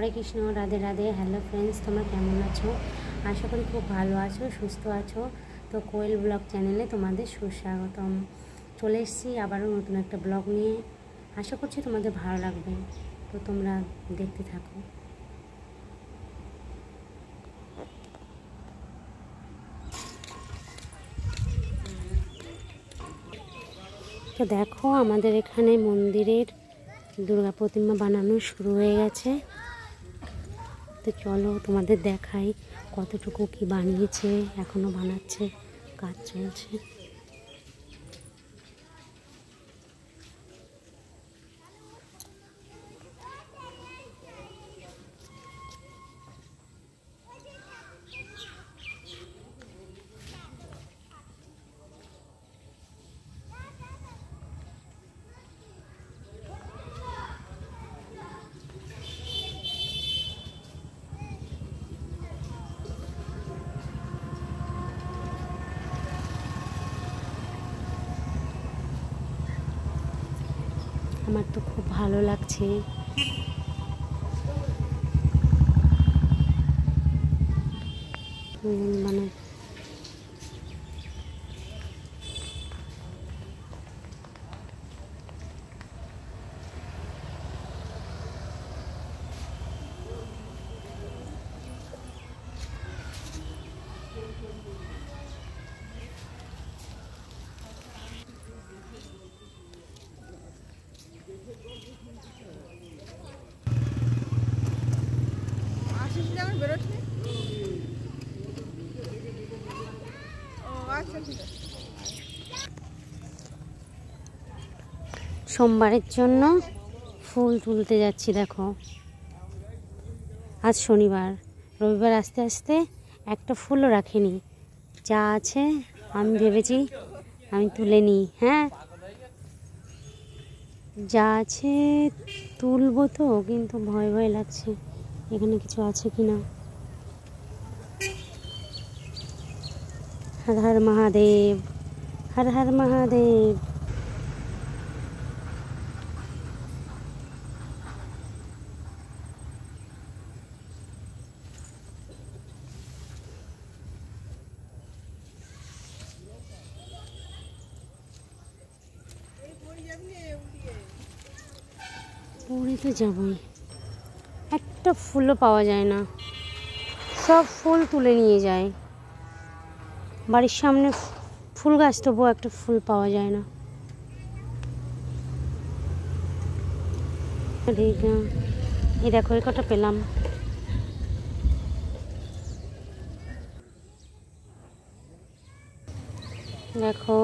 হরে Krishna, Radhe Radhe. Hello friends, তোমরা কেমন আছো? আশা করি খুব ভালো আছো, সুস্থ আছো। তো কোয়েল ব্লগ চ্যানেলে তোমাদের সুস্বাগতম। চলে এসেছি আবারও নতুন একটা ব্লগ নিয়ে। আশা করছি তোমাদের ভালো লাগবে, তো তোমরা দেখতে থাকো। তো দেখো, আমাদের এখানে মন্দিরের দুর্গা প্রতিমা বানানো শুরু হয়ে গেছে। তো চলো তোমাদের দেখাই কতটুকু কি বানিয়েছে, এখনো বানাচ্ছে, কাজ চলছে। আমার তো খুব ভালো লাগছে। মানে সোমবারের জন্য ফুল তুলতে যাচ্ছি। দেখো, আজ শনিবার, রবিবার আস্তে আস্তে একটা ফুলও রাখিনি। যা আছে আমি ভেবেছি আমি তুলে নিই। হ্যাঁ, যা আছে তুলবো তো, কিন্তু ভয় ভয় লাগছে এখানে কিছু আছে কি না। হর হর মহাদেব, হর হর মহাদেব। পুরী তো যাবই, একটা ফুলও পাওয়া যায় না, সব ফুল তুলে নিয়ে যায়। বাড়ির সামনে ফুল গাছ, তবুও একটা ফুল পাওয়া যায় না। এই দেখো, এই কটা পেলাম। দেখো